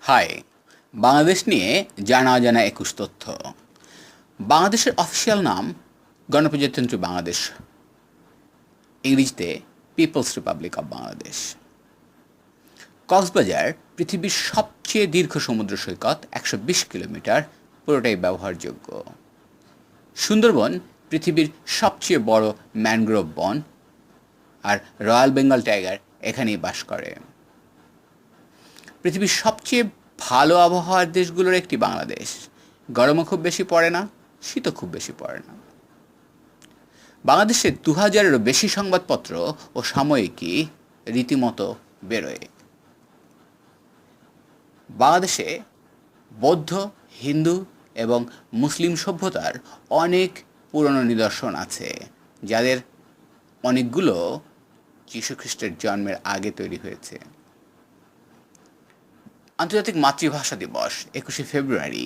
High, Bangladesh নিয়ে জানা অজানা ২১ তথ্য। বাংলাদেশের অফিসিয়াল নাম গণপ্রজাতন্ত্রী বাংলাদেশ, ইংরেজিতে people's republic of Bangladesh. Cox's Bazar পৃথিবীর সবচেয়ে দীর্ঘ সমুদ্র সৈকত, ১২০ কিলোমিটার, পুরোটাই ব্যবহারযোগ্য। সুন্দরবন পৃথিবীর সবচেয়ে বড় ম্যানগ্রোভ বন, আর রয়্যাল বেঙ্গল টাইগার এখানেই বাস করে। পৃথিবীর সবচেয়ে ভালো আবহাওয়ার দেশগুলোর একটি বাংলাদেশ। গরমও খুব বেশি পড়ে না, শীতও খুব বেশি পড়ে না। বাংলাদেশে ২০০০-এরও বেশি সংবাদপত্র ও সাময়িকী রীতিমতো বেরোয়। বাংলাদেশে বৌদ্ধ, হিন্দু এবং মুসলিম সভ্যতার অনেক পুরনো নিদর্শন আছে, যাদের অনেকগুলো যীশুখ্রিস্টের জন্মের আগে তৈরি হয়েছে। আন্তর্জাতিক মাতৃভাষা দিবস ২১শে ফেব্রুয়ারি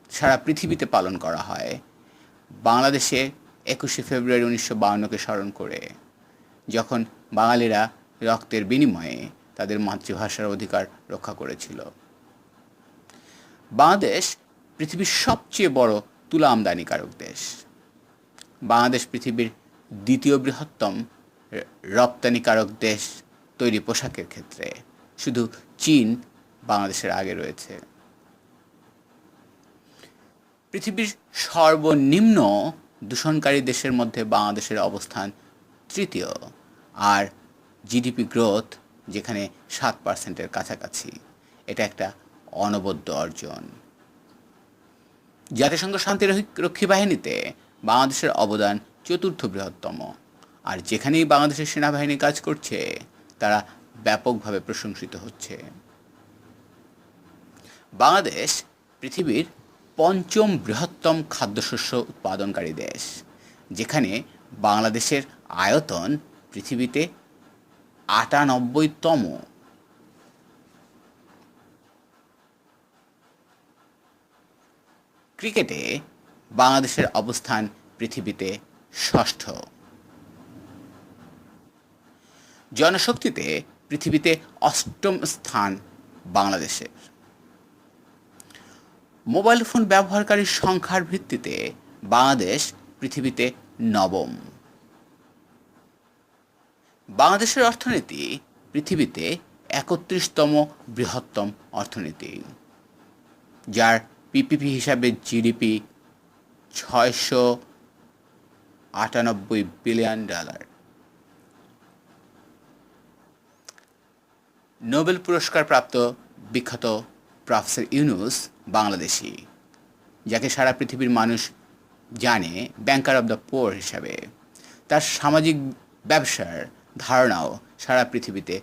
সারা পৃথিবীতে পালন করা হয়। বাংলাদেশে ২১শে ফেব্রুয়ারি ১৯৫২কে স্মরণ করে, যখন বাঙালিরা রক্তের বিনিময়ে তাদের মাতৃভাষার অধিকার রক্ষা করেছিল। বাংলাদেশ পৃথিবীর সবচেয়ে বড় তুলা আমদানিকারক দেশ। বাংলাদেশ পৃথিবীর দ্বিতীয় বৃহত্তম রপ্তানিকারক দেশ তৈরি পোশাকের ক্ষেত্রে, শুধু চীন বাংলাদেশের আগে রয়েছে। পৃথিবীর সর্বনিম্ন দূষণকারী দেশের মধ্যে বাংলাদেশের অবস্থান তৃতীয়, আর জিডিপি গ্রোথ যেখানে ৭%-এর কাছাকাছি। এটা একটা অনবদ্য অর্জন। জাতিসংঘ শান্তিরক্ষী বাহিনীতে বাংলাদেশের অবদান চতুর্থ বৃহত্তম, আর যেখানেই বাংলাদেশের সেনাবাহিনী কাজ করছে তারা ব্যাপকভাবে প্রশংসিত হচ্ছে। বাংলাদেশ পৃথিবীর পঞ্চম বৃহত্তম খাদ্যশস্য উৎপাদনকারী দেশ, যেখানে বাংলাদেশের আয়তন পৃথিবীতে ৯৮তম। ক্রিকেটে বাংলাদেশের অবস্থান পৃথিবীতে ষষ্ঠ। জনশক্তিতে পৃথিবীতে অষ্টম স্থান বাংলাদেশের। মোবাইল ফোন ব্যবহারকারীর সংখ্যার ভিত্তিতে বাংলাদেশ পৃথিবীতে নবম। বাংলাদেশের অর্থনীতি পৃথিবীতে ৩১তম বৃহত্তম অর্থনীতি, যার পিপিপি হিসাবে জিডিপি $৬৯৮ বিলিয়ন। নোবেল পুরস্কার প্রাপ্ত বিখ্যাত প্রফেসর ইউনূস বাংলাদেশি, যাকে সারা পৃথিবীর মানুষ জানে ব্যাংকার অব দ্য পুয়ার হিসাবে। তার সামাজিক ব্যবসার ধারণাও সারা পৃথিবীতে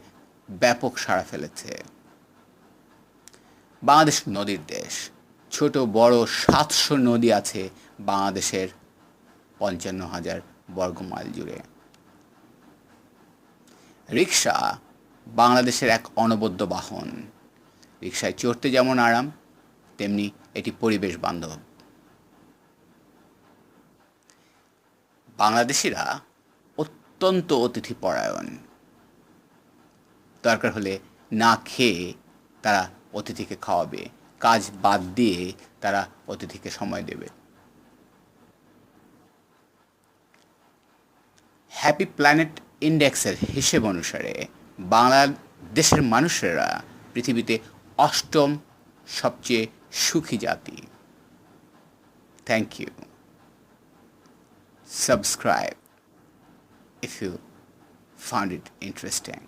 ব্যাপক সাড়া ফেলেছে। বাংলাদেশ নদীর দেশ। ছোট বড় ৭০০ নদী আছে বাংলাদেশের ৫৫,০০০ বর্গমাইল জুড়ে। রিকশা বাংলাদেশের এক অনবদ্য বাহন। রিকশায় চড়তে যেমন আরাম, তেমনি এটি পরিবেশ বান্ধব। বাংলাদেশিরা অত্যন্ত অতিথিপরায়ণ। দরকার হলে না খেয়ে তারা অতিথিকে খাওয়াবে, কাজ বাদ দিয়ে তারা অতিথিকে সময় দেবে। হ্যাপি প্ল্যানেট ইন্ডেক্সের হিসেব অনুসারে বাংলাদেশের মানুষেরা পৃথিবীতে অষ্টম সবচেয়ে সুখী জাতি। Thank you. Subscribe if you found it interesting.